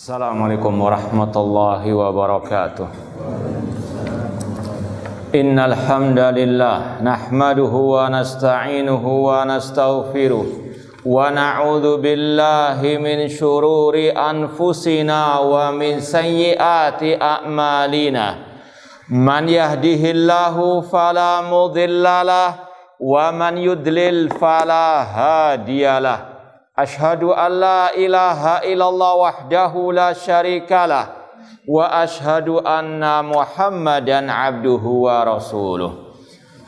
Assalamualaikum warahmatullahi wabarakatuh. Innal hamdalillah nahmaduhu wa nasta'inuhu wa nastaghfiruh wa na'udzu billahi min syururi anfusina wa min sayyiati a'malina. Man yahdihillahu fala mudhillalah wa man yudlil fala hadiyalah. Ashhadu an la ilaha illallah wahdahu la syarikalah wa ashhadu anna Muhammadan abduhu wa rasuluh.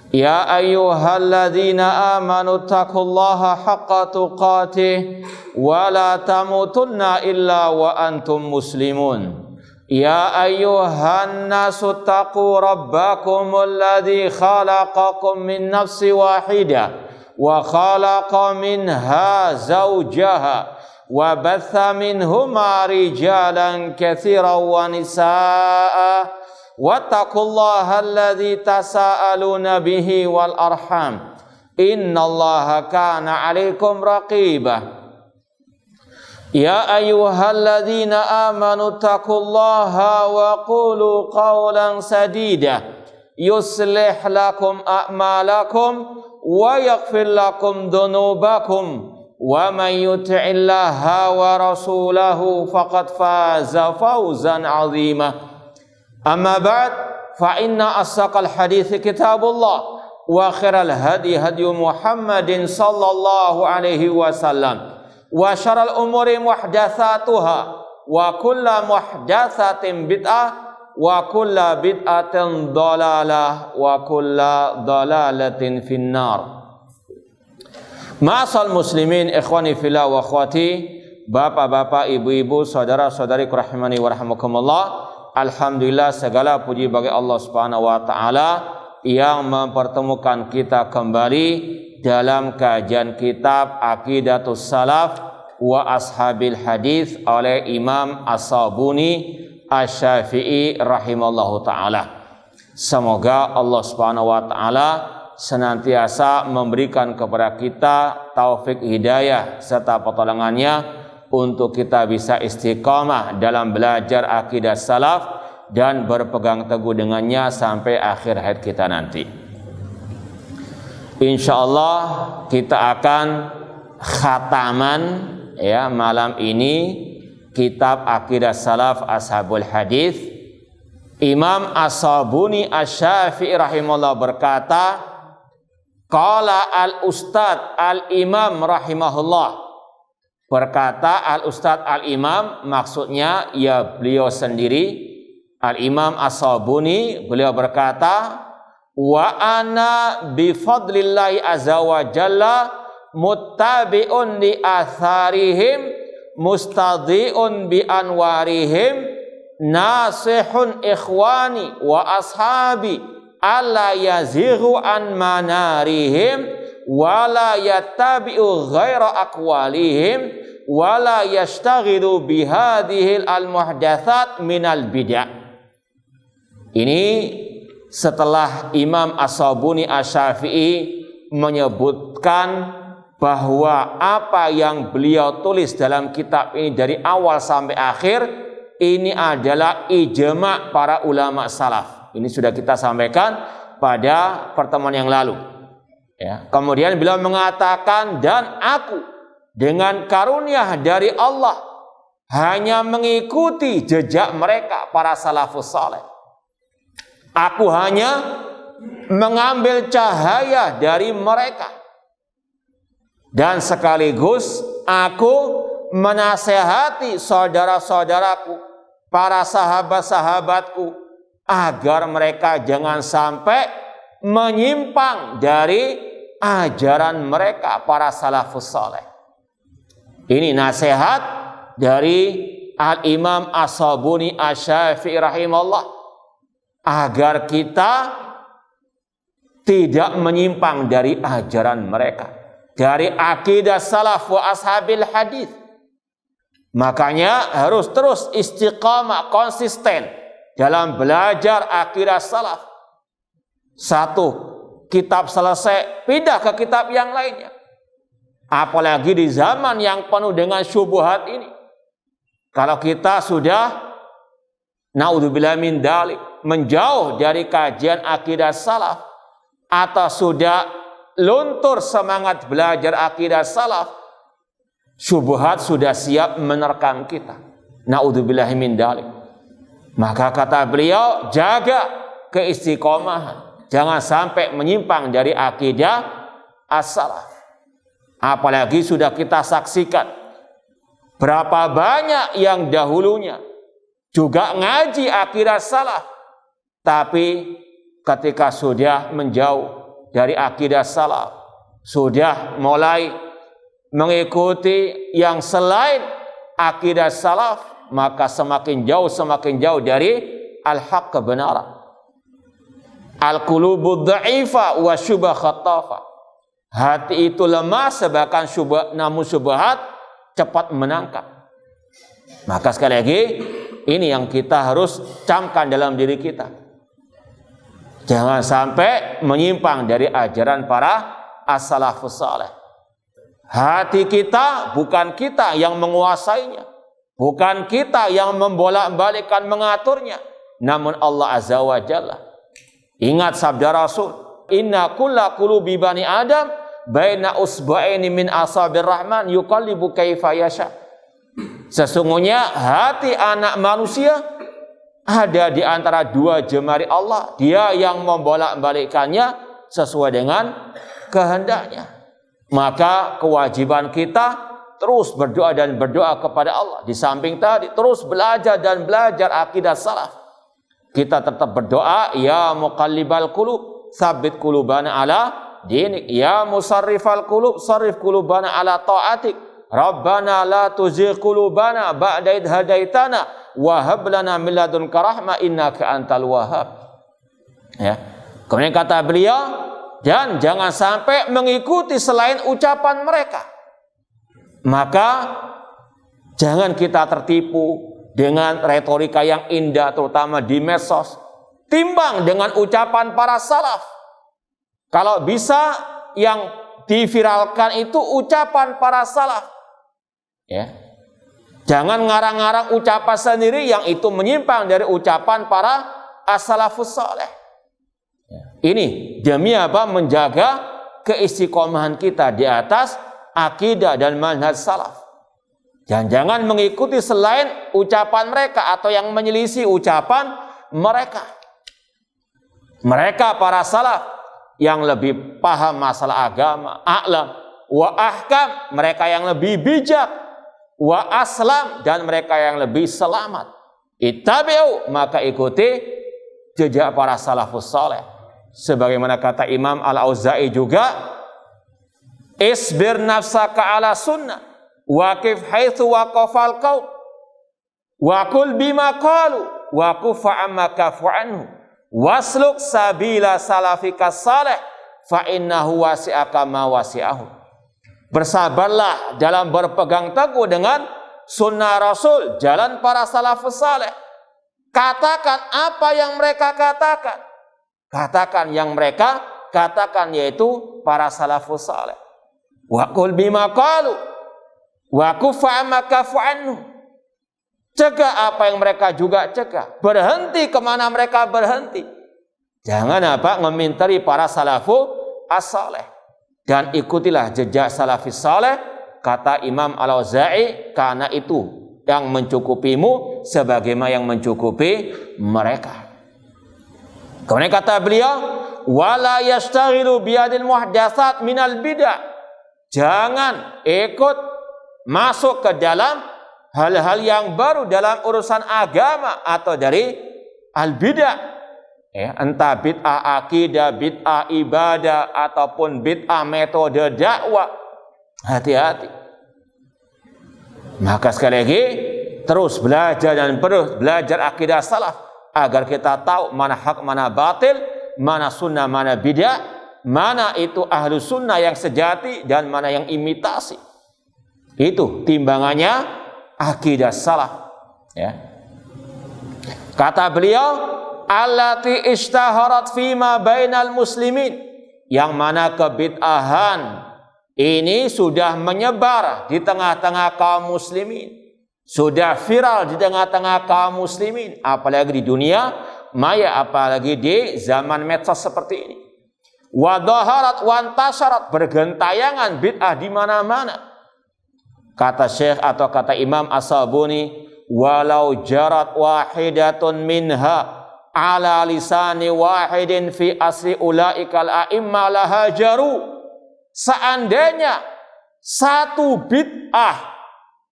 Ya ayyuhalladzina amanu taqullaha haqqa tuqatih wa la tamutunna illa wa antum muslimun. Ya ayyuhan nasu taqu rabbakumul ladzi khalaqakum min nafsin wahidah wa khalaqa minha zawjaha wa batha minhuma rijalan katsiran wa nisaa wattaqullaha alladzi tasaaluna bihi wal arham innallaha kana 'alaikum raqiba. Ya ayyuhalladzina amanu taqullaha wa qulu qawlan sadida yuslih lakum a'malakum wa yaghfir lakum dhunubakum wa man yuti'illaha wa rasulahu faqad faza fawzan 'azima. Amma ba'd, fa inna asdaqal hadithi kitabullah wa khairal hadi hadi Muhammadin sallallahu alaihi wasallam wa syarrul umuri muhdatsatuha wa kullu muhdatsatin bid'ah wa kullu bid'atin dhalalah wa kullu dhalalatin finnar. Ma'asal muslimin ikhwani fillah wa akhwati, bapak-bapak, ibu-ibu, saudara-saudari rahimani wa rahimakumullah. Alhamdulillah, segala puji bagi Allah Subhanahu wa taala yang mempertemukan kita kembali dalam kajian kitab Aqidatus Salaf wa Ashabil Hadis oleh Imam As-Sabuni Asy-Syafi'i rahimallahu ta'ala. Semoga Allah subhanahu wa ta'ala senantiasa memberikan kepada kita taufik hidayah serta pertolongannya untuk kita bisa istiqamah dalam belajar akidah salaf dan berpegang teguh dengannya sampai akhir hayat kita nanti. Insyaallah kita akan khataman ya malam ini kitab Aqidah Salaf Ashabul Hadis. Imam As-Sabuni Asy-Syafi'i rahimahullah berkata, qala al-ustad al-imam rahimahullah. Berkata al-ustad al-imam, maksudnya ya beliau sendiri, al-imam As-Sabuni, beliau berkata, wa ana bifadlillahi azza wa jalla muttabi'un li atharihim mustadhi'un bi anwarihim nasihun ikhwani wa ashabi alla yazighu an manarihim wa la yattabi'u ghaira aqwalihim wa la yashtaghilu bihadhihi al-muhdatsat minal bid'ah. Ini setelah Imam As-Sabuni Asy-Syafi'i menyebutkan bahwa apa yang beliau tulis dalam kitab ini dari awal sampai akhir ini adalah ijma' para ulama salaf. Ini sudah kita sampaikan pada pertemuan yang lalu. Ya. Kemudian beliau mengatakan, dan aku dengan karunia dari Allah hanya mengikuti jejak mereka para salafus saleh. Aku hanya mengambil cahaya dari mereka. Dan sekaligus aku menasehati saudara-saudaraku, para sahabat-sahabatku, agar mereka jangan sampai menyimpang dari ajaran mereka para salafus saleh. Ini nasihat dari Al-Imam As-Sabuni Asy-Syafi'i rahimahullah, agar kita tidak menyimpang dari ajaran mereka, dari akidah salaf wa ashabil hadis. Makanya harus terus istiqamah, konsisten dalam belajar akidah salaf. Satu kitab selesai, pindah ke kitab yang lainnya. Apalagi di zaman yang penuh dengan syubhat ini. Kalau kita sudah naudzubillah min dzalik, menjauh dari kajian akidah salaf, atau sudah luntur semangat belajar akidah salaf, syubhat sudah siap menerkam kita. Naudzubillah min dzalik. Maka kata beliau, jaga keistiqomahan, jangan sampai menyimpang dari akidah as-salaf. Apalagi sudah kita saksikan berapa banyak yang dahulunya juga ngaji akidah salaf, tapi ketika sudah menjauh dari akidah salaf, sudah mulai mengikuti yang selain akidah salaf, maka semakin jauh dari al-haq, kebenaran. Al-qulubu dha'ifa wa syubha khattafa. Hati itu lemah sebabkan namun syubhat cepat menangkap. Maka sekali lagi, ini yang kita harus camkan dalam diri kita. Jangan sampai menyimpang dari ajaran para as-salafus saleh. Hati kita bukan kita yang menguasainya, bukan kita yang membolak-balikkan mengaturnya, namun Allah Azza wa Jalla. Ingat sabda Rasul, inna kulla qulubi bani Adam baina usba'aini min asabir rahman yuqallibu kaifa yasha. Sesungguhnya hati anak manusia ada di antara dua jemari Allah. Dia yang membolak-balikkannya sesuai dengan kehendaknya. Maka kewajiban kita terus berdoa dan berdoa kepada Allah. Di samping tadi terus belajar dan belajar akidah salaf. Kita tetap berdoa, ya muqallibal qulub, tsabbit qulubana ala dinik, ya musarrifal qulub, sarrif qulubana ala ta'atik, rabbana la tuzigh qulubana ba'da idh hadaitana wa hab lana min ladunka rahmah innaka antal wahhab. Ya. Kemudian kata beliau, dan jangan sampai mengikuti selain ucapan mereka. Maka jangan kita tertipu dengan retorika yang indah, terutama di medsos. Timbang dengan ucapan para salaf. Kalau bisa yang diviralkan itu ucapan para salaf. Ya. Jangan ngarang-ngarang ucapan sendiri yang itu menyimpang dari ucapan para as-salafus saleh. Ini demi apa? Menjaga keistiqomahan kita di atas akidah dan manhaj salaf. Jangan mengikuti selain ucapan mereka atau yang menyelisih ucapan mereka. Mereka para salaf yang lebih paham masalah agama, a'lam wa ahkam, mereka yang lebih bijak, wa aslam, dan mereka yang lebih selamat. Ittabi'u, maka ikuti jejak para salafus saleh. Sebagaimana kata Imam Al-Auza'i juga, isbir nafsaka ala sunnah waqif haitsu waqafal qaum wa qul bima qalu wa kufa amma kafu anhu wasluk sabila salafika salih fa innahu wasi'aka ma wasi'ahu. Bersabarlah dalam berpegang teguh dengan sunnah Rasul, jalan para salafus saleh. Katakan apa yang mereka katakan. Katakan yang mereka katakan, yaitu para salafus saleh. Wa qul bima qalu wa kufa amma kafu anhu. Cegah apa yang mereka juga cegah. Berhenti kemana mereka berhenti. Jangan apa? Ngomintari para salafu as-saleh. Dan ikutilah jejak salafis saleh. Kata Imam Al-Auza'i, karena itu yang mencukupimu sebagaimana yang mencukupi mereka. Kemudian kata beliau, wala yashtaghilu biadil muhdatsat minal bid'ah. Jangan ikut masuk ke dalam hal-hal yang baru dalam urusan agama atau dari al-bid'ah. Entah bid'ah akidah, bid'ah ibadah, ataupun bid'ah metode dakwah. Hati-hati. Maka sekali lagi, terus belajar dan terus belajar akidah salaf agar kita tahu mana hak, mana batil, mana sunnah, mana bid'ah, mana itu ahlu sunnah yang sejati dan mana yang imitasi. Itu timbangannya akidah salaf. Ya. Kata beliau, allati ishtaharat fima bainal muslimin, yang mana kebid'ahan ini sudah menyebar di tengah-tengah kaum muslimin. sudah viral di tengah-tengah kaum muslimin, apalagi di dunia maya, apalagi di zaman medsos seperti ini. Wa dhaharat wa antasharat, bergentayangan bid'ah di mana-mana. Kata Syekh atau kata Imam As-Sabuni, walau jarat wahidatun minha ala lisani wahidin fi asri ulaikal a'imma lahajaru. Seandainya satu bid'ah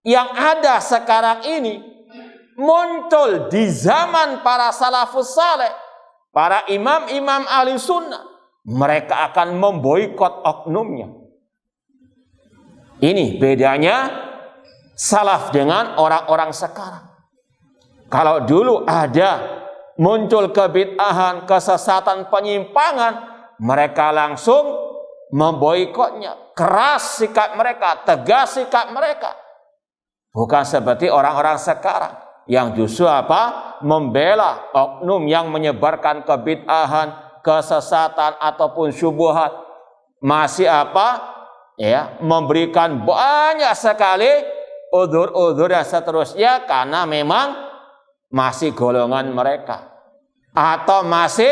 yang ada sekarang ini muncul di zaman para salafus saleh, para imam-imam ahli sunnah, mereka akan memboikot oknumnya. Ini bedanya salaf dengan orang-orang sekarang. Kalau dulu ada muncul kebid'ahan, kesesatan, penyimpangan, mereka langsung memboikotnya. Keras sikap mereka, tegas sikap mereka. Bukan seperti orang-orang sekarang yang justru membela oknum yang menyebarkan kebid'ahan, kesesatan ataupun syubhat. Masih memberikan banyak sekali udzur-udzur dan seterusnya karena memang masih golongan mereka atau masih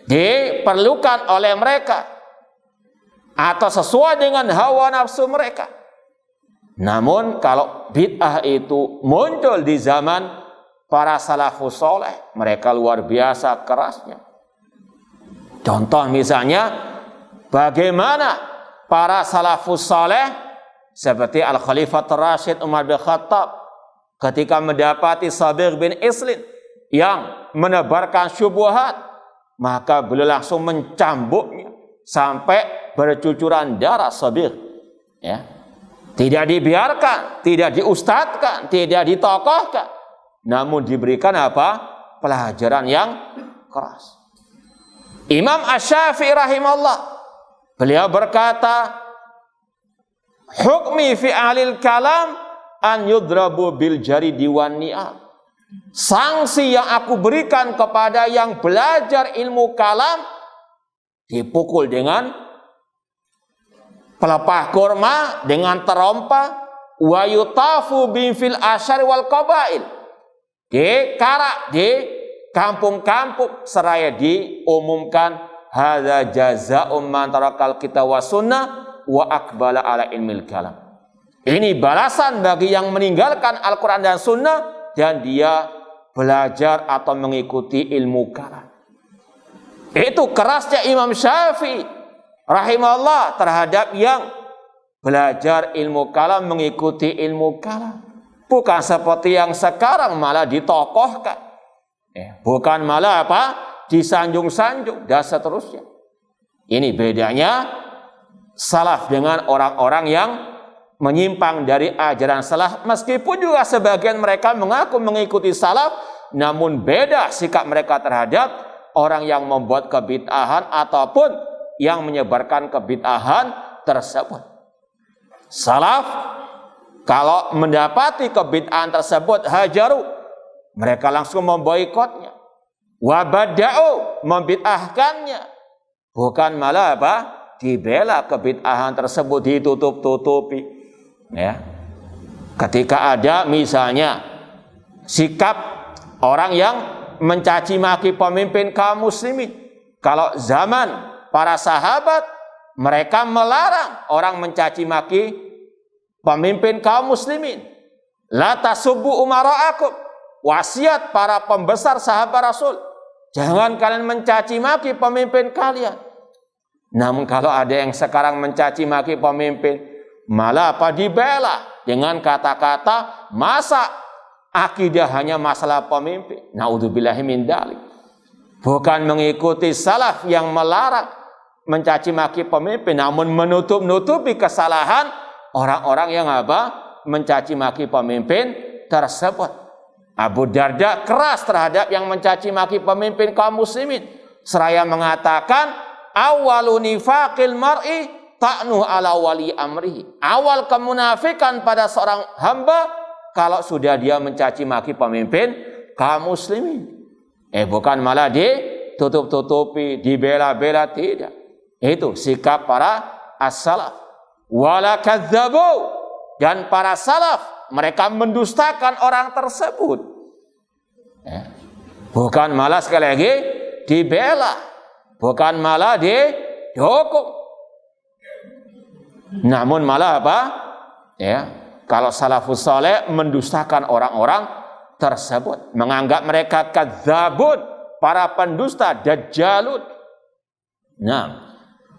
diperlukan oleh mereka atau sesuai dengan hawa nafsu mereka. Namun kalau bid'ah itu muncul di zaman para salafus soleh, mereka luar biasa kerasnya. Contoh misalnya bagaimana para salafus soleh seperti Al-Khalifatul Rasyid Umar bin Khattab ketika mendapati Sabigh bin Islin yang menebarkan syubhat, maka beliau langsung mencambuknya sampai bercucuran darah Sabigh. Tidak dibiarkan, tidak diustadkan, tidak ditokohkan, namun diberikan pelajaran yang keras. Imam Asy-Syafi'i rahimahullah, beliau berkata, hukmi fi ahlil kalam an yudrabu bil jaridi wan ni'al. Sanksi yang aku berikan kepada yang belajar ilmu kalam, dipukul dengan pelepah kurma, dengan terompa, wa yutafu bimfil asyari wal qabail, di kampung-kampung seraya diumumkan hadza jazaa'um man tarakal kitab wa sunnah wa aqbala ala ilmil kalam. Ini balasan bagi yang meninggalkan Al-Quran dan Sunnah dan dia belajar atau mengikuti ilmu kalam. Itu kerasnya Imam Syafi'i rahimahullah terhadap yang belajar ilmu kalam, mengikuti ilmu kalam. Bukan seperti yang sekarang malah ditokohkan, bukan malah disanjung-sanjung dan seterusnya. Ini bedanya salaf dengan orang-orang yang menyimpang dari ajaran salaf, meskipun juga sebagian mereka mengaku mengikuti salaf, namun beda sikap mereka terhadap orang yang membuat kebid'ahan ataupun yang menyebarkan kebid'ahan tersebut. Salaf kalau mendapati kebid'ahan tersebut hajaru, mereka langsung memboikotnya. Wabada'u, membid'ahkannya. Bukan malah dibela kebid'ahan tersebut, ditutup-tutupi. Ketika ada misalnya sikap orang yang mencaci maki pemimpin kaum muslimin, kalau zaman para sahabat mereka melarang orang mencaci maki pemimpin kaum muslimin. La tasubbu umara'akum, wasiat para pembesar sahabat Rasul, jangan kalian mencaci maki pemimpin kalian. Namun kalau ada yang sekarang mencaci maki pemimpin, malah dibela dengan kata-kata masa akidah hanya masalah pemimpin. Naudzubillahi min dzalik. Bukan mengikuti salaf yang melarang mencaci maki pemimpin, namun menutup-nutupi kesalahan orang-orang yang mencaci maki pemimpin tersebut. Abu Darda keras terhadap yang mencaci maki pemimpin kaum muslimin, seraya mengatakan awwalu nifaqil mar'i ta'nu ala wali amrihi. Awal kemunafikan pada seorang hamba kalau sudah dia mencaci maki pemimpin kaum muslimin. Bukan malah ditutup-tutupi, dibela-bela, tidak. Itu sikap para as-salaf. Wala kadzabu, dan para salaf, mereka mendustakan orang tersebut. Bukan malah sekali lagi dibela, bukan malah didukung, namun malah apa? Kalau salafus saleh mendustakan orang-orang tersebut, menganggap mereka kadzabun, para pendusta, dajjalun.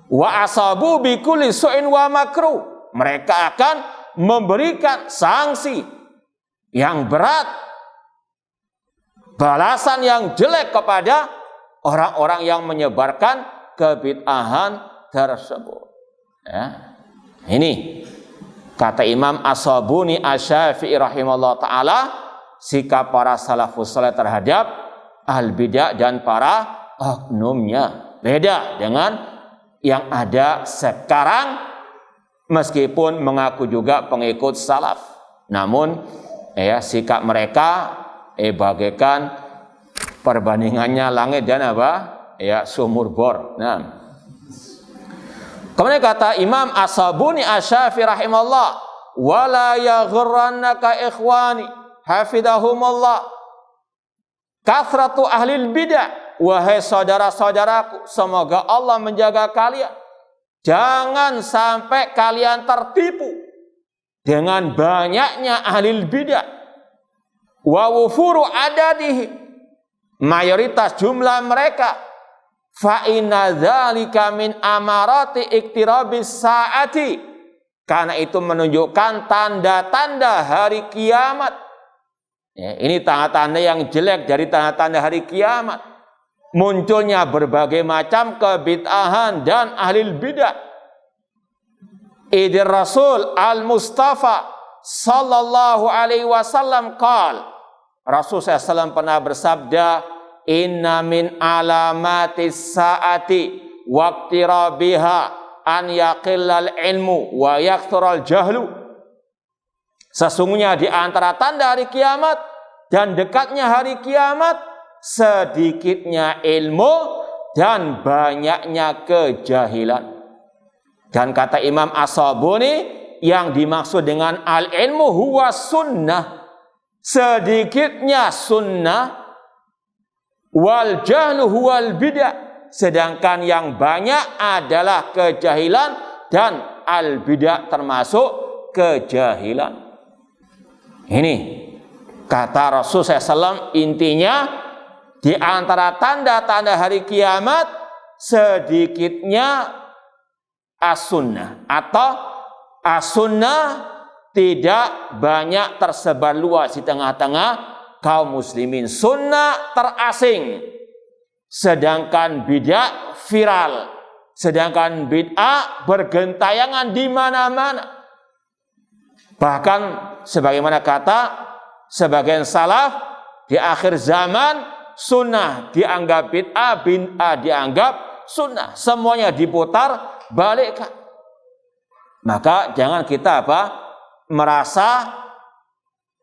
Wa asabu bi kulli su'in wa makruh. Mereka akan memberikan sanksi yang berat, balasan yang jelek kepada orang-orang yang menyebarkan kebid'ahan tersebut. Ini kata Imam As-Sabuni Asy-Syafi'i rahimahullah ta'ala, sikap para salafus saleh terhadap al-bid'ah dan para oknumnya. Beda dengan yang ada sekarang, meskipun mengaku juga pengikut salaf, namun sikap mereka bagaikan perbandingannya langit dan sumur bor. Kemudian kata Imam As-Sabuni Asy-Syafi'i rahimahullah, wala yaghurrannaka ikhwani hafidahumullah kathratu ahlil bid'ah. Wahai saudara-saudaraku, semoga Allah menjaga kalian, jangan sampai kalian tertipu dengan banyaknya ahlil bid'ah. Wa wufuru adadihi, mayoritas jumlah mereka. Fa inna dzalika min amarati iktirabis saati, karena itu menunjukkan tanda-tanda hari kiamat. Ini tanda-tanda yang jelek dari tanda-tanda hari kiamat. Munculnya berbagai macam kebid'ahan dan ahlil bid'ah. Idir Rasul al-Mustafa sallallahu alaihi wasallam qala, Rasul SAW pernah bersabda, inna min alamatis saati waqtirabiha an yaqillal ilmu wa yakthural jahlu. Sesungguhnya di antara tanda hari kiamat dan dekatnya hari kiamat, sedikitnya ilmu dan banyaknya kejahilan. Dan kata Imam As-Sabuni, yang dimaksud dengan al-ilmu huwa sunnah, sedikitnya sunnah, wal jahlu huwal bid'ah, sedangkan yang banyak adalah kejahilan, dan al-bid'ah termasuk kejahilan. Ini kata Rasul SAW, intinya di antara tanda-tanda hari kiamat, sedikitnya as-sunnah, atau as-sunnah tidak banyak tersebar luas di tengah-tengah kaum muslimin. Sunnah terasing, sedangkan bid'ah viral, sedangkan bid'ah bergentayangan di mana-mana. Bahkan sebagaimana kata sebagian salaf, di akhir zaman sunnah dianggap bid'ah, bid'ah dianggap sunnah, semuanya diputar balikkan. Maka jangan kita merasa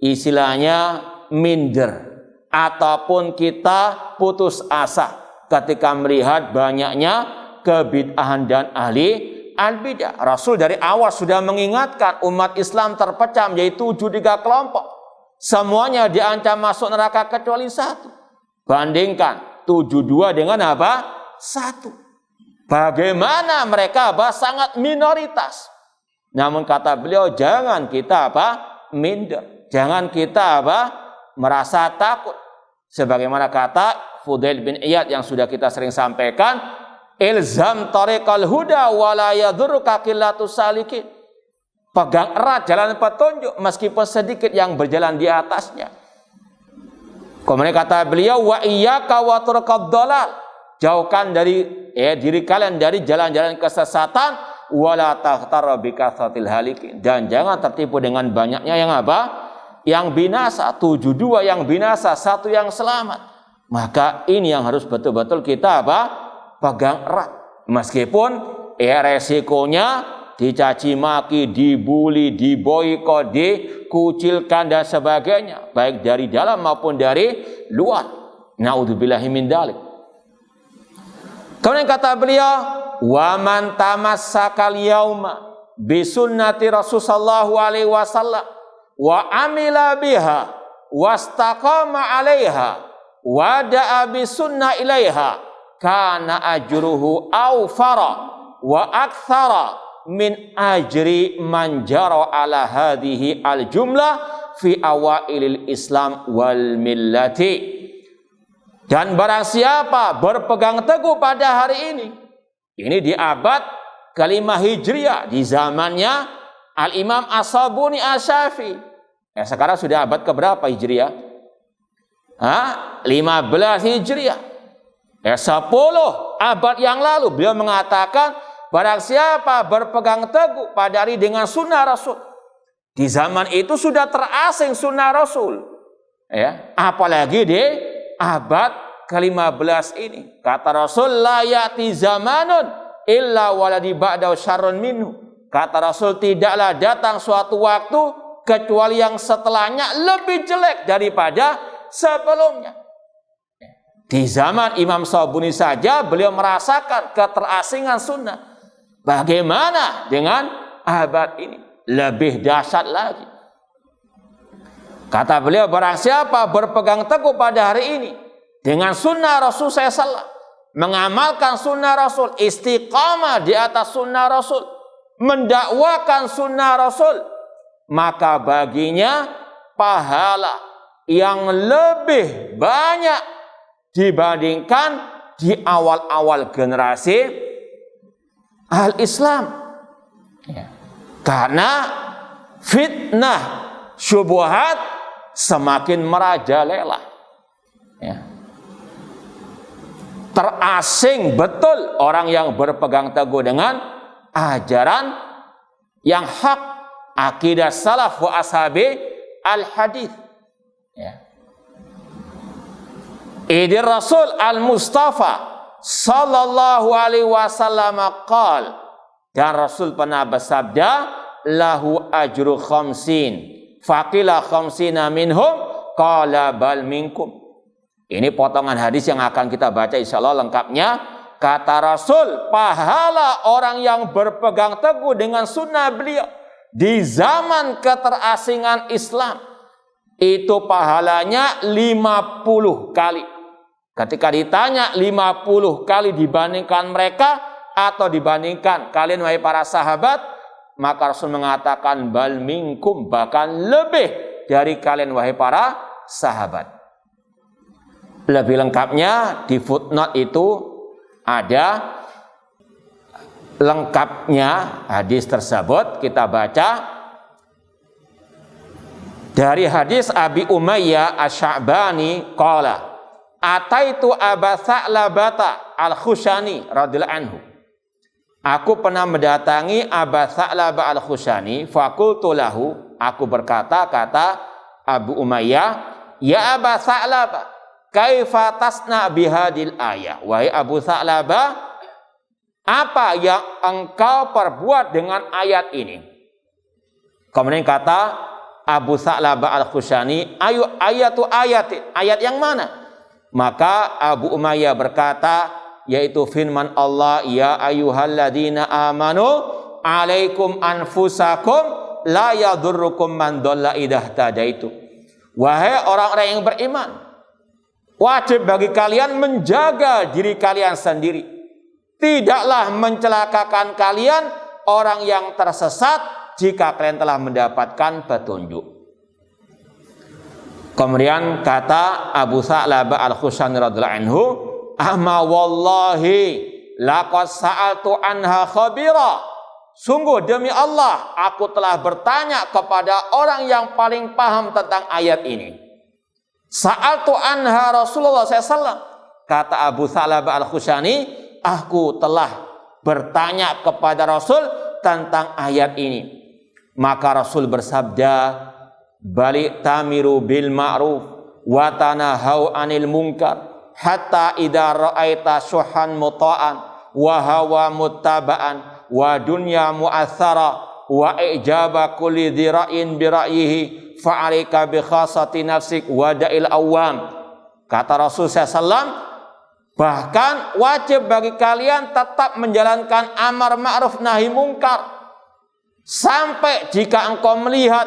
istilahnya minder ataupun kita putus asa ketika melihat banyaknya kebid'ahan dan ahli al-bid'ah. Rasul dari awal sudah mengingatkan umat Islam terpecah menjadi 73 kelompok. Semuanya diancam masuk neraka kecuali satu. Bandingkan 72 dengan 1. Bagaimana mereka sangat minoritas. Namun kata beliau, jangan kita minder, jangan kita merasa takut. Sebagaimana kata Fudail bin Iyad yang sudah kita sering sampaikan, ilzam tariqal huda wa la yadhurruka qillatus salikin. Pegang erat jalan petunjuk meskipun sedikit yang berjalan di atasnya. Kemudian kata beliau, wa iyyaka wa turqad dhalal, jauhkan dari diri kalian dari jalan-jalan kesesatan, wala taghtar bi katsatil halikin, dan jangan tertipu dengan banyaknya yang binasa. 72 yang binasa, 1 yang selamat. Maka ini yang harus betul-betul kita pegang erat. Meskipun resikonya dicaci maki, dibully, diboikot, dikucilkan dan sebagainya, baik dari dalam maupun dari luar. Naudzubillahi min dzalik. Kemudian kata beliau, wa man tamassakal yauma bi sunnati Rasulullah sallallahu alaihi wasallam wa amila biha wastaqama 'alaiha wa da'a bi sunnah ilaiha kana ajruhu awfara wa aktsara min ajri man jara ala hadhihi al jumlah fi awailil Islam wal millati. Dan barang siapa berpegang teguh pada hari ini di abad ke-5 Hijriah, di zamannya Al-Imam As-Sabuni Asy-Syafi'i. Ya, sekarang sudah abad keberapa Hijriah? 15 Hijriah. Ya, 10 abad yang lalu beliau mengatakan barang siapa berpegang teguh pada hari dengan sunnah Rasul. Di zaman itu sudah terasing sunnah Rasul. Ya, apalagi di abad ke-15 ini. Kata Rasul, la ya'ti zamanun illa waladi ba'dahu syarrun minhu. Kata Rasul, tidaklah datang suatu waktu kecuali yang setelahnya lebih jelek daripada sebelumnya. Di zaman Imam Sabuni saja beliau merasakan keterasingan sunnah. Bagaimana dengan abad ini? Lebih dahsyat lagi. Kata beliau, barang siapa berpegang teguh pada hari ini dengan sunnah Rasul SAW, mengamalkan sunnah Rasul, istiqamah di atas sunnah Rasul, mendakwakan sunnah Rasul, maka baginya pahala yang lebih banyak dibandingkan di awal-awal generasi al-Islam. Ya. Karena fitnah syubhat semakin merajalela. Ya. Terasing betul orang yang berpegang teguh dengan ajaran yang hak, akidah salaf wa ashabi al-hadith. Ya. Idir Rasul al-Mustafa sallallahu alaihi wasallam qal, dan Rasul pernah bersabda, lahu ajru khamsin faqila khamsina minhum qala bal minkum. Ini potongan hadis yang akan kita baca insyaallah lengkapnya. Kata Rasul, pahala orang yang berpegang teguh dengan sunnah beliau di zaman keterasingan Islam itu pahalanya 50 kali. Ketika ditanya 50 kali dibandingkan mereka atau dibandingkan kalian wahai para sahabat, maka Rasul mengatakan bal minkum, bahkan lebih dari kalian wahai para sahabat. Lebih lengkapnya di footnote itu ada lengkapnya hadis tersebut. Kita baca dari hadis Abi Umayyah Asy-Sya'bani qala ataitu Aba Sa'labata Al-Khushani radhiyallahu anhu. Aku pernah mendatangi Aba Sa'labah Al-Khushani, faqultu lahu, aku berkata, kata Abu Umayyah, ya Aba Sa'labah, kaifa tasna bihadil ayah? Wahai Abu Sa'labah, apa yang engkau perbuat dengan ayat ini? Kemudian kata Abu Sa'labah Al-Khushani, ayu ayatu ayatin, ayat yang mana? Maka Abu Umayyah berkata, yaitu firman Allah, ya ayyuhalladzina amanu alaikum anfusakum la yadurrukum man dhalla idza tadaitu. Wahai orang-orang yang beriman, wajib bagi kalian menjaga diri kalian sendiri. Tidaklah mencelakakan kalian orang yang tersesat jika kalian telah mendapatkan petunjuk. Kemudian kata Abu Sa'labah Al-Khushani radhiyallahu anhu, amma wallahi laqad sa'altu anha khabira. Sungguh demi Allah, aku telah bertanya kepada orang yang paling paham tentang ayat ini. Sa'altu anha Rasulullah SAW. Kata Abu Sa'labah Al-Khushani, aku telah bertanya kepada Rasul tentang ayat ini. Maka Rasul bersabda, balik tamiru bil ma'ruf wa tanahau anil munkar hatta idza ra'aita syuhan muta'an wa hawa muttaba'an wa dunya mu'athara wa ijaba kulli dhira'in bi ra'yihi fa'alika bi khasati nafsik wa da'il awam. Kata Rasul SAW, bahkan wajib bagi kalian tetap menjalankan amar ma'ruf nahi mungkar Sampai jika engkau melihat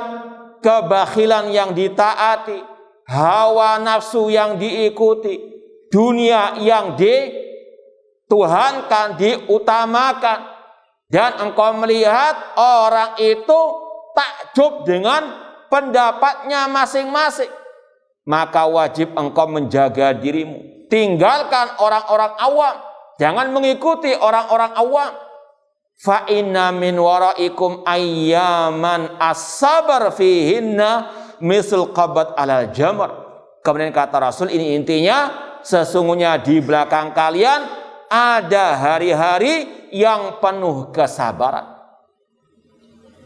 kebakhilan yang ditaati, hawa nafsu yang diikuti, dunia yang dituhankan, diutamakan, dan engkau melihat orang itu takjub dengan pendapatnya masing-masing, maka wajib engkau menjaga dirimu. Tinggalkan orang-orang awam, jangan mengikuti orang-orang awam. Fa inna min waraikum ayyaman as-sabar fihinna misal qabat alal jamr. Kemudian kata Rasul, ini intinya, sesungguhnya di belakang kalian ada hari-hari yang penuh kesabaran.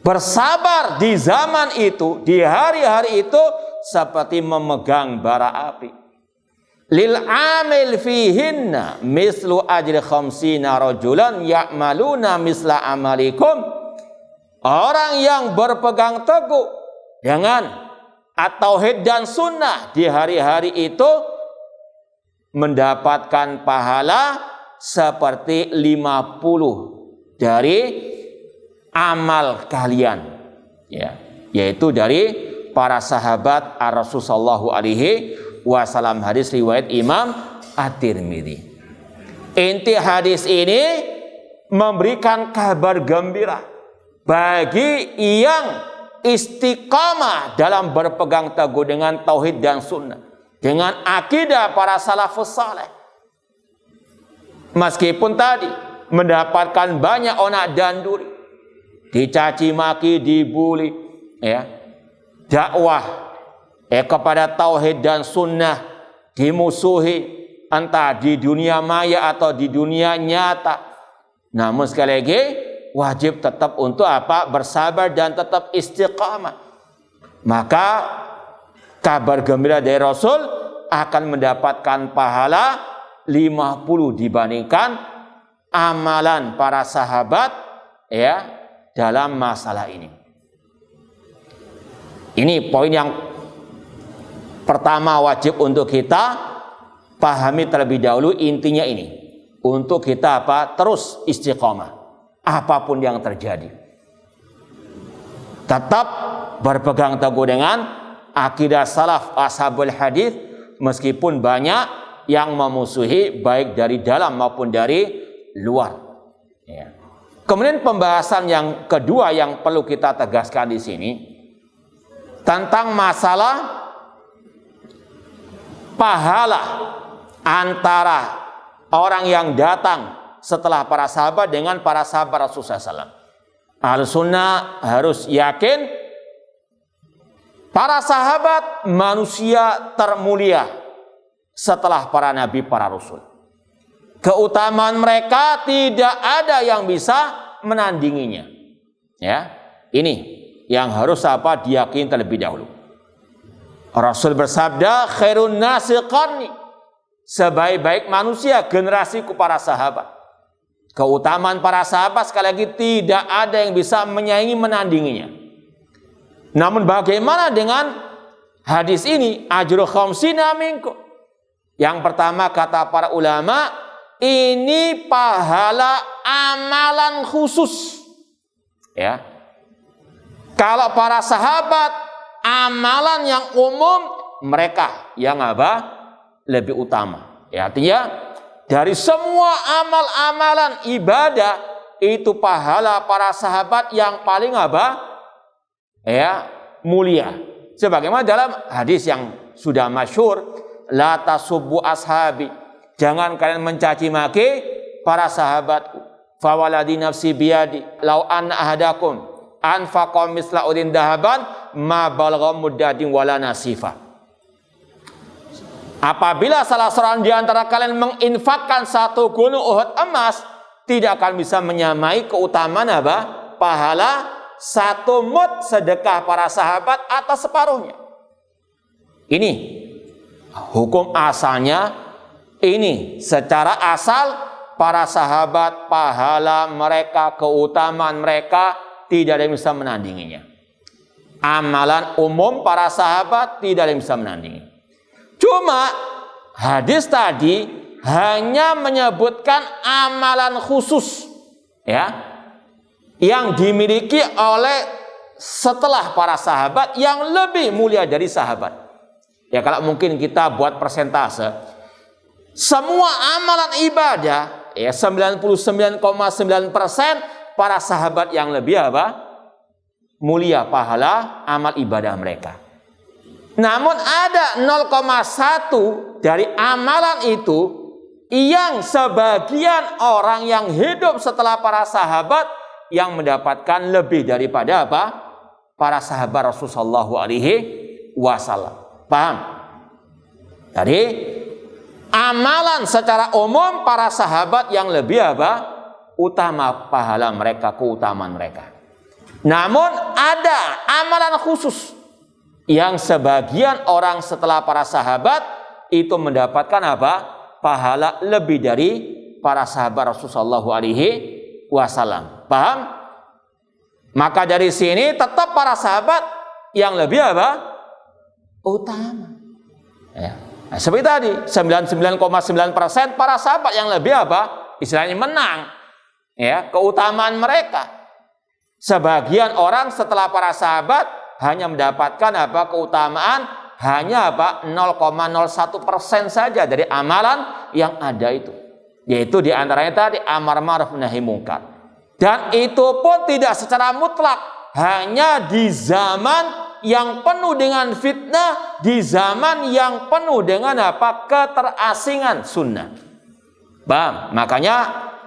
Bersabar di zaman itu, di hari-hari itu, seperti memegang bara api. Lil amil fihinna mislu ajri khamsina rajulan ya'maluna misla amalikum. Orang yang berpegang teguh dengan at-tauhid dan sunnah di hari-hari itu mendapatkan pahala seperti 50 dari amal kalian, ya, yaitu dari para sahabat Rasul sallallahu alaihi wasallam. Hadis riwayat Imam At-Tirmidzi. Inti hadis ini memberikan kabar gembira bagi yang istiqamah dalam berpegang teguh dengan tauhid dan sunnah, dengan akidah para salafus saleh. Meskipun tadi mendapatkan banyak onak dan duri, dicaci maki, dibuli, ya, dakwah kepada tauhid dan sunnah dimusuhi, entah di dunia maya atau di dunia nyata. Namun sekali lagi wajib tetap untuk apa? Bersabar dan tetap istiqamah. Maka kabar gembira dari Rasul akan mendapatkan pahala 50 dibandingkan amalan para sahabat, ya, dalam masalah ini. Ini poin yang pertama wajib untuk kita pahami terlebih dahulu. Intinya ini untuk kita apa? Terus istiqamah apapun yang terjadi, tetap berpegang teguh dengan akidah salaf ashabul hadis, meskipun banyak yang memusuhi baik dari dalam maupun dari luar, ya. Kemudian pembahasan yang kedua yang perlu kita tegaskan di sini tentang masalah pahala antara orang yang datang setelah para sahabat dengan para sahabat Rasulullah SAW. Ahlussunnah harus yakin para sahabat manusia termulia setelah para nabi, para rasul. Keutamaan mereka tidak ada yang bisa menandinginya. Ya, ini yang harus apa? Diyakini terlebih dahulu. Rasul bersabda, khairun nasi qarni, sebaik-baik manusia generasiku para sahabat. Keutamaan para sahabat sekali lagi tidak ada yang bisa menyaingi, menandinginya. Namun bagaimana dengan hadis ini? Ajru khamsina minkum. Yang pertama kata para ulama, ini pahala amalan khusus, ya. Kalau para sahabat amalan yang umum, mereka yang apa? Lebih utama. Ya, artinya dari semua amal-amalan ibadah itu pahala para sahabat yang paling apa? Ya, mulia. Sebagaimana dalam hadis yang sudah masyhur, la tasubbu ashabi, jangan kalian mencaci maki para sahabatku. Fa waladi nafsi biyadi law anna ahadakum anfaqa misla udin dahaban ma balagha muddadin wala nasifa. Apabila salah seorang di antara kalian menginfakkan satu gunung Uhud emas, tidak akan bisa menyamai keutamaan apa? Pahala satu mud sedekah para sahabat atas separuhnya. Ini hukum asalnya, ini secara asal para sahabat, pahala mereka, keutamaan mereka tidak ada yang bisa menandinginya. Amalan umum para sahabat tidak ada yang bisa menandingi. Cuma hadis tadi hanya menyebutkan amalan khusus, ya. yang dimiliki oleh setelah para sahabat yang lebih mulia dari sahabat. Ya kalau mungkin kita buat persentase, semua amalan ibadah ya 99,9% para sahabat yang lebih apa? Mulia pahala amal ibadah mereka. Namun ada 0,1 dari amalan itu yang sebagian orang yang hidup setelah para sahabat yang mendapatkan lebih daripada apa? Para sahabat Rasulullah SAW. Paham? Jadi amalan secara umum para sahabat yang lebih apa? Utama pahala mereka, keutamaan mereka. Namun ada amalan khusus yang sebagian orang setelah para sahabat itu mendapatkan apa? Pahala lebih dari para sahabat Rasulullah SAW. Paham? Maka dari sini tetap para sahabat yang lebih apa? Utama. Ya. Nah, seperti tadi 99,9% para sahabat yang lebih apa? Istilahnya menang. Ya, keutamaan mereka. Sebagian orang setelah para sahabat hanya mendapatkan apa? Keutamaan hanya apa? 0,01% saja dari amalan yang ada itu. Yaitu diantaranya tadi amar ma'ruf nahi mungkar. Dan itu pun tidak secara mutlak, hanya di zaman yang penuh dengan fitnah, di zaman yang penuh dengan apa? Keterasingan sunnah. Paham? Makanya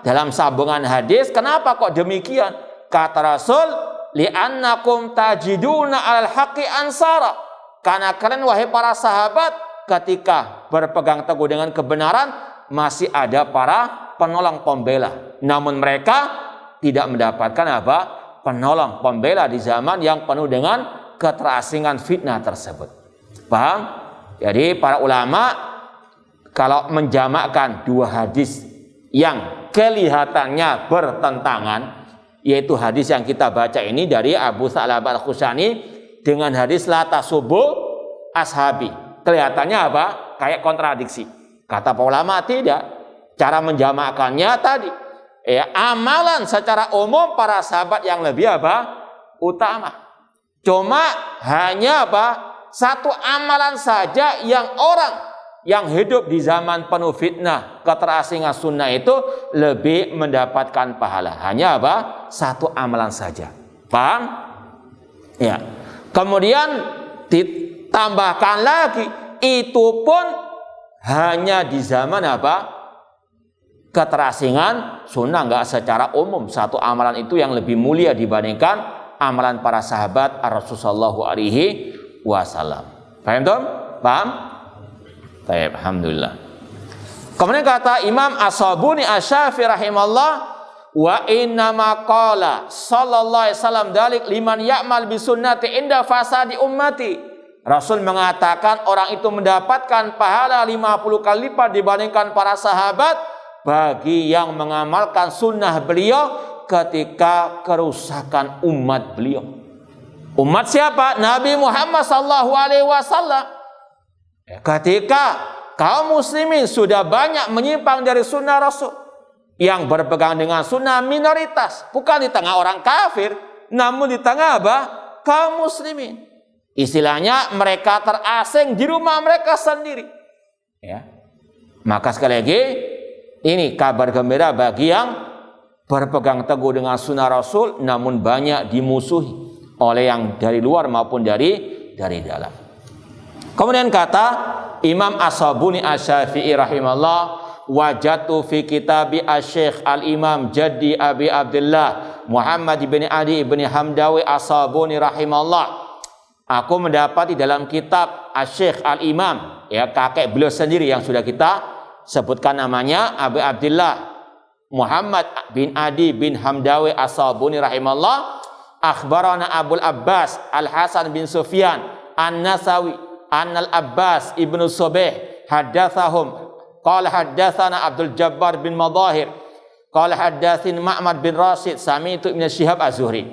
dalam sambungan hadis, kenapa kok demikian? Kata Rasul, li'annakum tajiduna alal haqqi ansara. Karena kalian wahai para sahabat ketika berpegang teguh dengan kebenaran masih ada para penolong pembela. Namun mereka tidak mendapatkan apa? Penolong pembela di zaman yang penuh dengan keterasingan fitnah tersebut. Paham? Jadi para ulama kalau menjamakkan dua hadis yang kelihatannya bertentangan, yaitu hadis yang kita baca ini dari Abu Tha'labah Al-Khushani dengan hadis la tasubbu ashabi. Kelihatannya apa? Kayak kontradiksi. Kata para ulama tidak. Cara menjamakkannya tadi, ya, amalan secara umum para sahabat yang lebih apa? Utama. Cuma hanya apa? Satu amalan saja yang orang yang hidup di zaman penuh fitnah, keterasingan sunnah itu lebih mendapatkan pahala. Hanya apa? Satu amalan saja. Paham? Ya. Kemudian ditambahkan lagi, itu pun hanya di zaman apa? Keterasingan sunnah, enggak secara umum. Satu amalan itu yang lebih mulia dibandingkan amalan para sahabat Rasulullah SAW. Paham Tom? Paham? Baik, alhamdulillah. Kemudian kata Imam As-Sabuni Asy-Syafi'i rahimallah, wa inna ma qala sallallahu alaihi wasallam dalik liman ya'mal bi sunnati inda fasadi ummati. Rasul mengatakan orang itu mendapatkan pahala 50 kali lipat dibandingkan para sahabat bagi yang mengamalkan sunnah beliau ketika kerusakan umat beliau. Umat siapa? Nabi Muhammad sallallahu alaihi wasallam. Ketika kaum muslimin sudah banyak menyimpang dari sunnah Rasul, yang berpegang dengan sunnah minoritas, bukan di tengah orang kafir, namun di tengah apa? Kaum muslimin. Istilahnya mereka terasing di rumah mereka sendiri. Ya. Maka sekali lagi ini kabar gembira bagi yang berpegang teguh dengan sunnah Rasul, namun banyak dimusuhi oleh yang dari luar maupun dari dalam. Kemudian kata Imam As-Sabuni Asy-Syafi'i rahimallah, wajatu fi kitabi Asy-Syaikh Al-Imam Jaddi Abi Abdullah Muhammad bin Ali bin Hamdawi As-Sabuni rahimallah. Aku mendapati dalam kitab Asy-Syaikh Al-Imam, ya kakek beliau sendiri yang sudah kita sebutkan namanya, Abi Abdullah Muhammad bin Adi bin Hamdawi As-Sabuni rahimallah, akhbarana Abul Abbas Al-Hasan bin Sufyan An-Nasawi Annal Abbas ibnu Subeh haddatsahum qala haddatsana Abdul Jabbar bin Madahir qala haddatsin Ma'mar bin Rashid sami'tu Ibnu Syihab Az-Zuhri.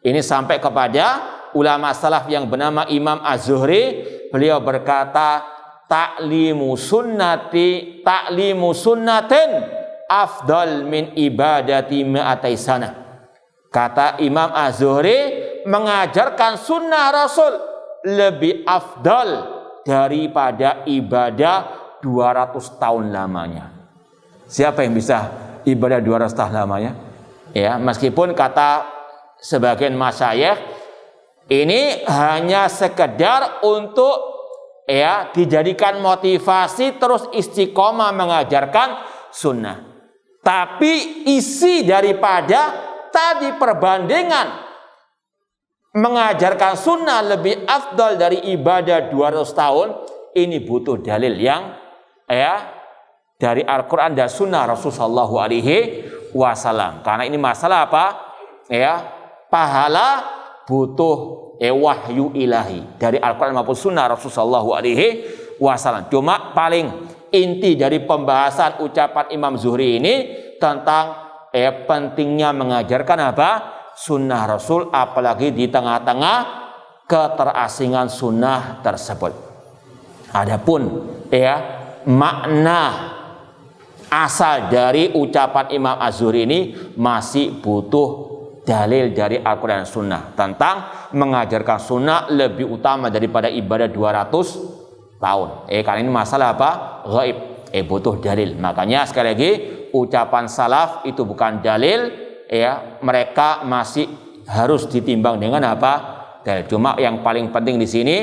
Ini sampai kepada ulama salaf yang bernama Imam Az-Zuhri, beliau berkata ta'limu sunnatin afdal min ibadati mi'atai sana. Kata Imam Az-Zuhri, mengajarkan sunnah Rasul lebih afdal daripada ibadah 200 tahun lamanya. Siapa yang bisa ibadah 200 tahun lamanya? Ya, meskipun kata sebagian masyayikh ini hanya sekedar untuk ya dijadikan motivasi terus istiqomah mengajarkan sunnah. Tapi isi daripada tadi perbandingan mengajarkan sunnah lebih afdal dari ibadah 200 tahun, ini butuh dalil yang ya dari Al-Quran dan sunnah Rasulullah SAW. Karena ini masalah apa? Ya, pahala butuh wahyu ilahi dari Al-Quran maupun sunnah Rasulullah SAW. Cuma paling inti dari pembahasan ucapan Imam Zuhri ini tentang pentingnya mengajarkan apa? Sunnah Rasul, apalagi di tengah-tengah keterasingan sunnah tersebut. Adapun ya makna asal dari ucapan Imam Az-Zuhri ini masih butuh dalil dari Al-Quran dan Sunnah tentang mengajarkan sunnah lebih utama daripada ibadah 200 tahun. Karena ini masalah apa? Ghaib. Butuh dalil. Makanya sekali lagi ucapan salaf itu bukan dalil. Ya, mereka masih harus ditimbang dengan apa? Dalil. Cuma yang paling penting di sini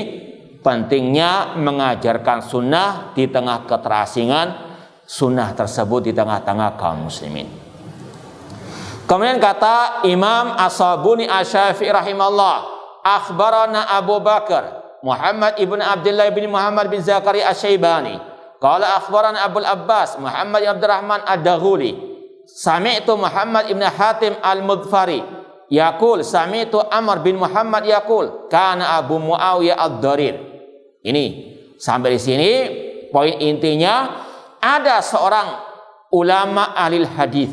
pentingnya mengajarkan sunnah di tengah keterasingan sunnah tersebut di tengah-tengah kaum muslimin. Kemudian kata Imam As-Sabuni Asy-Syafi'i rahimahullah, akhbarana Abu Bakar Muhammad ibn Abdullah bin Muhammad bin Zakaria Asy-Syaibani, qala akhbarana Abul Abbas Muhammad bin Abdurrahman Ad-Daghuli, sami'tu Muhammad ibn Hatim Al-Mudfari yaqul sami'tu Amr bin Muhammad yaqul kana Abu Muawiyah Ad-Darir. Ini sampai di sini poin intinya, ada seorang ulama ahli hadis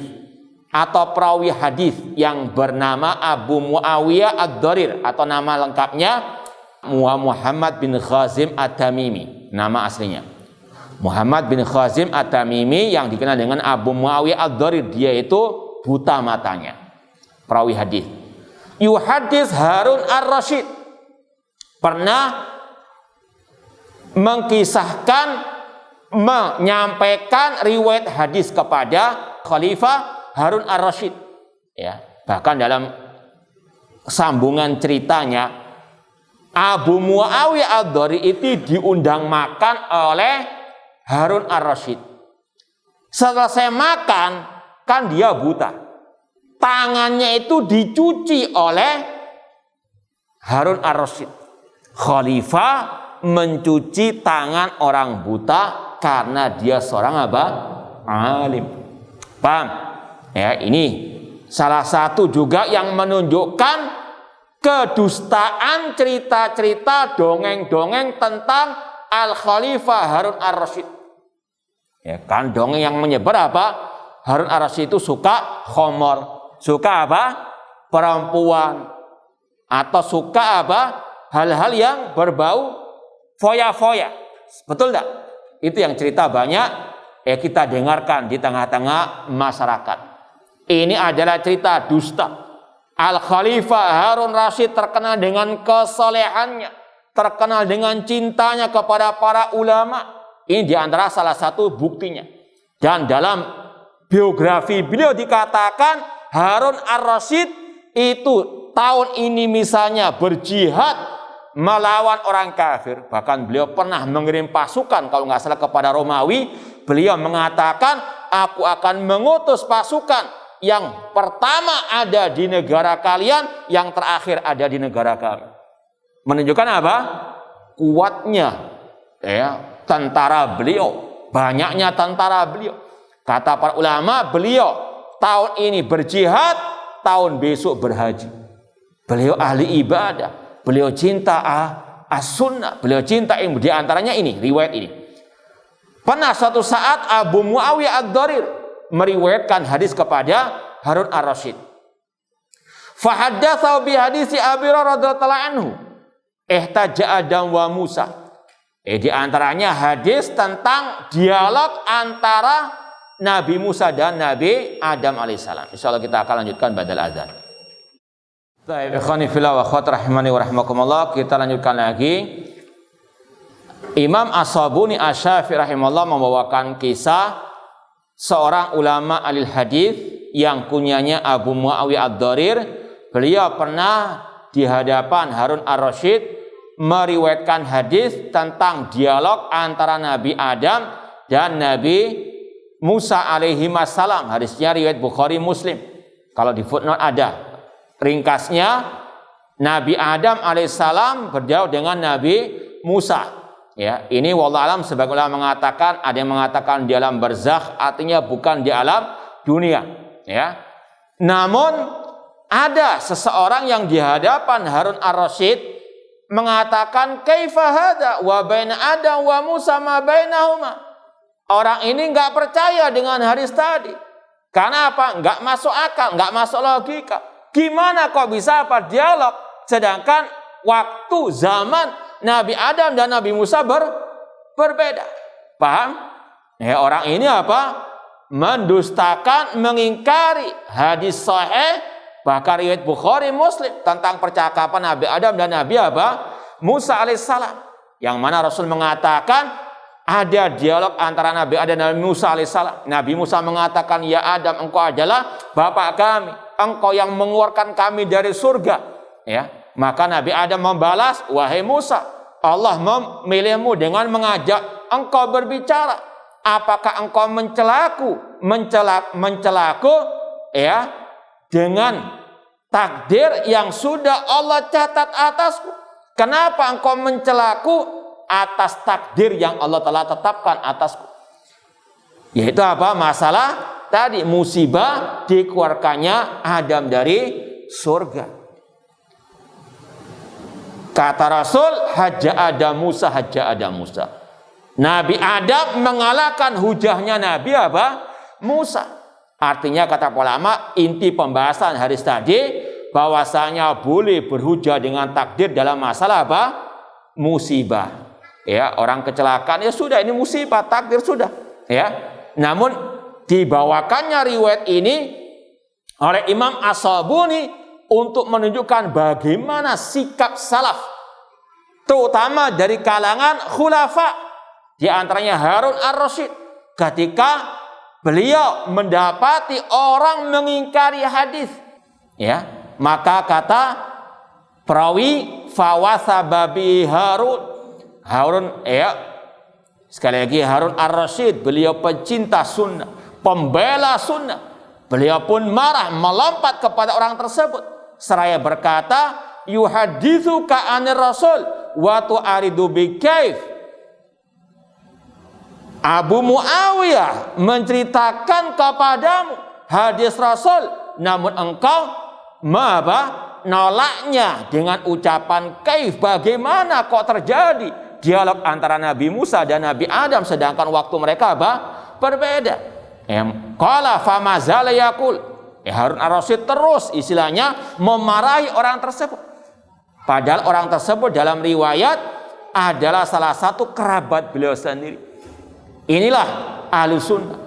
atau perawi hadis yang bernama Abu Muawiyah Ad-Darir atau nama lengkapnya Muhammad bin Khazim At-Tamimi, nama aslinya Muhammad bin Khazim At-Tamimi yang dikenal dengan Abu Muawiyah Ad-Darir. Dia itu buta matanya, perawi hadis. Yuhadis Harun Ar-Rasyid pernah mengkisahkan, menyampaikan riwayat hadis kepada Khalifah Harun Ar-Rasyid. Ya, bahkan dalam sambungan ceritanya, Abu Muawiyah Ad-Darir itu diundang makan oleh Harun Ar-Rasyid. Selesai makan, kan dia buta. Tangannya itu dicuci oleh Harun Ar-Rasyid. Khalifah mencuci tangan orang buta karena dia seorang apa? Alim. Paham? Ya, ini salah satu juga yang menunjukkan kedustaan cerita-cerita dongeng-dongeng tentang Al-Khalifah Harun Ar-Rasyid. Ya, kan dongeng yang menyebar apa? Harun Ar-Rasyid itu suka khamar, suka apa? Perempuan, atau suka apa? Hal-hal yang berbau foya-foya. Betul tak? Itu yang cerita banyak kita dengarkan di tengah-tengah masyarakat. Ini adalah cerita dusta. Al-Khalifah Harun Rasyid terkenal dengan kesolehannya, terkenal dengan cintanya kepada para ulama. Ini diantara salah satu buktinya. Dan dalam biografi beliau dikatakan Harun Ar-Rasyid itu tahun ini misalnya berjihad melawan orang kafir. Bahkan beliau pernah mengirim pasukan kalau nggak salah kepada Romawi. Beliau mengatakan, aku akan mengutus pasukan yang pertama ada di negara kalian, yang terakhir ada di negara kami. Menunjukkan apa? Kuatnya tentara beliau, banyaknya tentara beliau. Kata para ulama, beliau tahun ini berjihad, tahun besok berhaji. Beliau ahli ibadah, beliau cinta as-sunnah, beliau cinta ilmu. Di antaranya ini, riwayat ini. Pernah suatu saat Abu Muawiyah Ad-Darir meriwayatkan hadis kepada Harun Ar-Rasyid. Fahaddatsahu bi hadisi Abi Hurairah radhiyallahu anhu, ihtaja Adam wa Musa. Di antaranya hadis tentang dialog antara Nabi Musa dan Nabi Adam alaihissalam. Insyaallah kita akan lanjutkan badal azan. Baik, ikhwani fillah wa akhwat rahimani wa rahimakumullah, kita lanjutkan lagi. Imam As-Sabuni Asy-Syafi'i rahimahullah membawakan kisah seorang ulama ahli hadis yang kunyanya Abu Muawiyah Ad-Darir. Beliau pernah di hadapan Harun Ar-Rasyid meriwayatkan hadis tentang dialog antara Nabi Adam dan Nabi Musa alaihi wassalam. Hadisnya riwayat Bukhari Muslim. Kalau di footnote ada. Ringkasnya, Nabi Adam alaihissalam berdialog dengan Nabi Musa. Ya, ini wallahu alam sebagian ulama mengatakan, ada yang mengatakan di alam barzakh, artinya bukan di alam dunia. Ya, namun ada seseorang yang di hadapan Harun Ar-Rasyid mengatakan, kaifa hada wa baina Adam wa Musa ma bainahuma. Orang ini nggak percaya dengan hadis tadi. Karena apa? Nggak masuk akal, nggak masuk logika. Gimana kok bisa dialog sedangkan waktu zaman Nabi Adam dan Nabi Musa berbeda? Paham? Ya, orang ini apa? Mendustakan, mengingkari hadis sahih bahkan riwayat Bukhari Muslim tentang percakapan Nabi Adam dan Nabi apa? Musa alaihissalam. Yang mana Rasul mengatakan ada dialog antara Nabi Adam dan Nabi Musa alaihissalam. Nabi Musa mengatakan, ya Adam, engkau adalah bapak kami, engkau yang mengeluarkan kami dari surga. Ya, maka Nabi Adam membalas, wahai Musa, Allah memilihmu dengan mengajak engkau berbicara. Apakah engkau mencelaku ya dengan takdir yang sudah Allah catat atasku? Kenapa engkau mencelaku atas takdir yang Allah telah tetapkan atasku? Yaitu apa? Masalah tadi, musibah dikeluarkannya Adam dari surga. Kata Rasul, hajja Adam Musa, hajja Adam Musa. Nabi Adam mengalahkan hujahnya Nabi apa? Musa. Artinya kata ulama, inti pembahasan hadis tadi bahwasanya boleh berhujah dengan takdir dalam masalah apa? Musibah. Ya, orang kecelakaan, ya sudah, ini musibah, takdir sudah. Ya, namun dibawakannya riwayat ini oleh Imam As-Sabuni untuk menunjukkan bagaimana sikap salaf, terutama dari kalangan khulafa, di antaranya Harun Ar-Rasyid, ketika beliau mendapati orang mengingkari hadis. Ya, maka kata perawi, fawasababi Harun, ya, sekali lagi Harun Ar-Rasyid, beliau pecinta sunnah, pembela sunnah. Beliau pun marah, melompat kepada orang tersebut seraya berkata, yuhaditsuka anir rasul wa tu'aridu bi kaif. Abu Muawiyah menceritakan kepadamu hadis Rasul, namun engkau nolaknya dengan ucapan kaif. Bagaimana kok terjadi dialog antara Nabi Musa dan Nabi Adam sedangkan waktu mereka berbeda? Qala famazala yaqul. Harun Ar-Rasyid terus istilahnya memarahi orang tersebut. Padahal orang tersebut dalam riwayat adalah salah satu kerabat beliau sendiri. Inilah ahlu sunnah.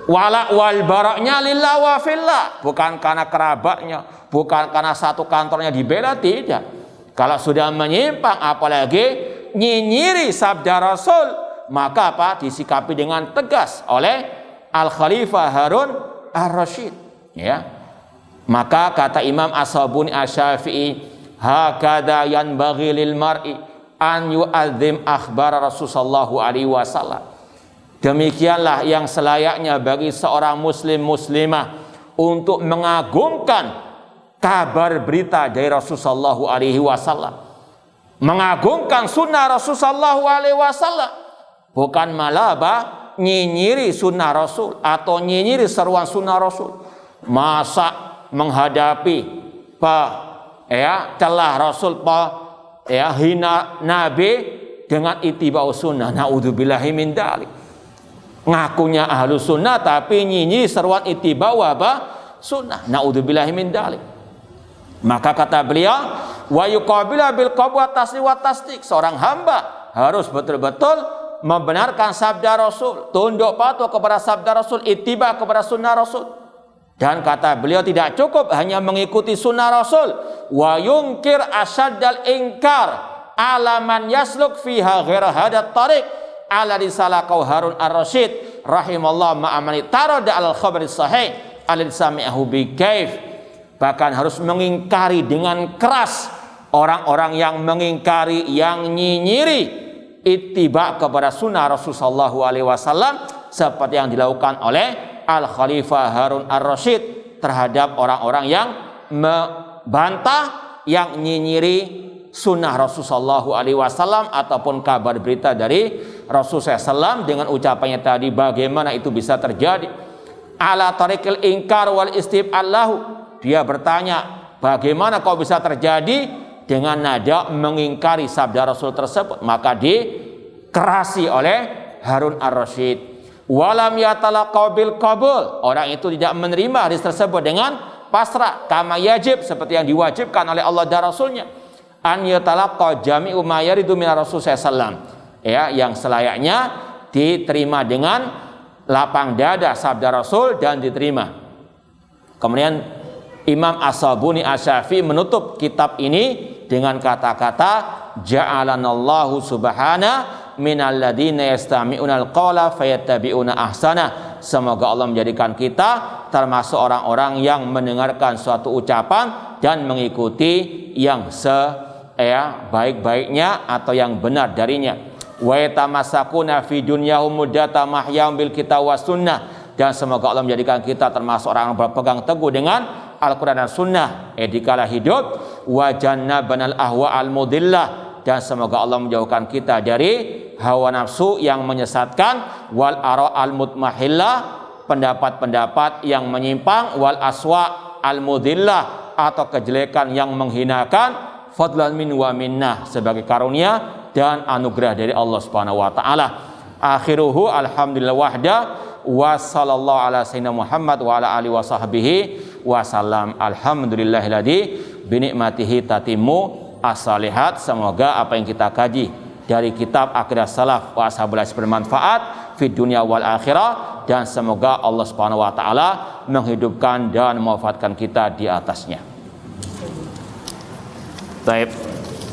Wal baraknya lillah wa fillah. Bukan karena kerabatnya, bukan karena satu kantornya dibela, tidak. Kalau sudah menyimpang, apalagi nyinyiri sabda Rasul, maka apa? Disikapi dengan tegas oleh Al-Khalifah Harun Ar-Rasyid. Ya, maka kata Imam As-Sabuni Asy-Syafi'i, hakadha yanbaghi lil mar'i an yu'azzim akhbar Rasulullah sallallahu alaihi wasallam. Demikianlah yang selayaknya bagi seorang muslim muslimah untuk mengagungkan kabar berita dari Rasulullah sallallahu alaihi wasallam, mengagungkan sunnah Rasulullah sallallahu alaihi wasallam, bukan malah nyinyiri sunnah Rasul atau nyinyiri seruan sunnah Rasul. Masa menghadapi celah Rasul, hina Nabi dengan itibau sunnah, naudzubillahi min dzalik. Ngakunya ahlu sunnah tapi nyinyiri seruan itibau sunnah, naudzubillahi min dzalik. Maka kata beliau, wa yuqabila bil qabwa tasdiq wa tasdiq. Seorang hamba harus betul-betul membenarkan sabda Rasul, tunduk patuh kepada sabda Rasul, ittiba kepada sunnah Rasul. Dan kata beliau tidak cukup hanya mengikuti sunnah Rasul. Wa yunkir asyaddal ingkar alaman yasluk fiha ghaira hadat tariq ala risalakau Harun ar-Rasyid rahimallahu ma'amani tarada al-khabari sahih al-sami'ahu bi kaif. Bahkan harus mengingkari dengan keras orang-orang yang mengingkari, yang nyinyiri ittiba kepada sunnah Rasulullah SAW seperti yang dilakukan oleh Al-Khalifah Harun ar-Rasyid terhadap orang-orang yang membantah, yang nyinyiri sunnah Rasulullah SAW ataupun kabar berita dari Rasulullah SAW dengan ucapannya tadi, bagaimana itu bisa terjadi. Ala tariqil ingkar wal istib'allahu, dia bertanya bagaimana kau bisa terjadi dengan nada mengingkari sabda Rasul tersebut. Maka dikerasi oleh Harun ar-Rasyid. Walam yatalaqaw bil qabul, orang itu tidak menerima hadis tersebut dengan pasrah, kama yajib, seperti yang diwajibkan oleh Allah dan Rasulnya. An yatalaqaw jami'u ma yaridu min Rasul sallallahu, ya, yang selayaknya diterima dengan lapang dada sabda Rasul dan diterima. Kemudian Imam As-Sabuni Asy-Syafi'i menutup kitab ini dengan kata-kata ja'alanallahu subhana minal ladina yastami'unal qawla fayattabi'una ahsana. Semoga Allah menjadikan kita termasuk orang-orang yang mendengarkan suatu ucapan dan mengikuti yang baik-baiknya atau yang benar darinya. Wa yatamasakuna fi dunyahum muddata mahyam bil kitab was sunnah, dan semoga Allah menjadikan kita termasuk orang yang berpegang teguh dengan Al-Quran dan Sunnah dikala hidup. Wa jannabanal ahwa al-mudillah, dan semoga Allah menjauhkan kita dari hawa nafsu yang menyesatkan. Wal ara al-mutmahillah, pendapat-pendapat yang menyimpang. Wal aswa al-mudillah, atau kejelekan yang menghinakan. Fadlan min wa minnah, sebagai karunia dan anugerah dari Allah Subhanahu wa taala. Akhiruhu alhamdulillah wahda wa sallallahu ala sayyidina Muhammad wa ala alihi wa sahbihi wasallam. Alhamdulillahilladzi binikmatihi tatimmu as-salihat. Semoga apa yang kita kaji dari kitab Aqidah Salaf wa Ashabul Hadits bermanfaat fid dunya wal akhirah, dan semoga Allah Subhanahu wa taala menghidupkan dan mewafatkan kita di atasnya. Baik,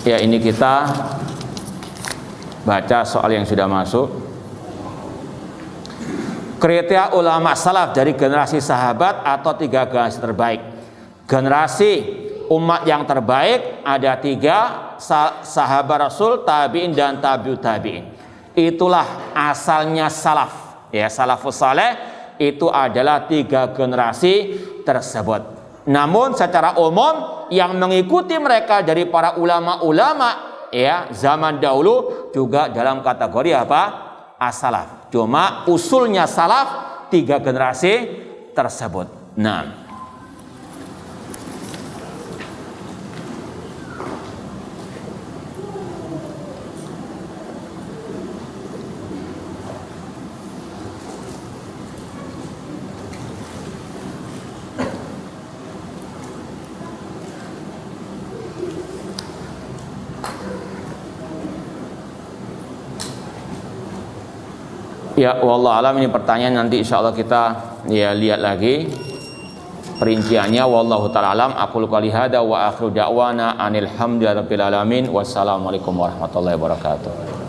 ya, ini kita baca soal yang sudah masuk. Kriteria ulama salaf dari generasi sahabat atau 3 generasi terbaik. Generasi umat yang terbaik ada 3, sahabat Rasul, tabi'in dan tabi'ut tabi'in. Itulah asalnya salaf. Ya, salafus saleh itu adalah 3 generasi tersebut. Namun secara umum yang mengikuti mereka dari para ulama-ulama ya zaman dahulu juga dalam kategori apa? As-salaf. Cuma usulnya salaf 3 generasi tersebut. Nah, ya, wallahu alam, ini pertanyaan nanti insyaallah kita ya lihat lagi perinciannya. Wallahu ta'ala alam. Aqulu qouli hadza wa akhiru da'wana anil hamdulillahi rabbil alamin. Wassalamualaikum warahmatullahi wabarakatuh.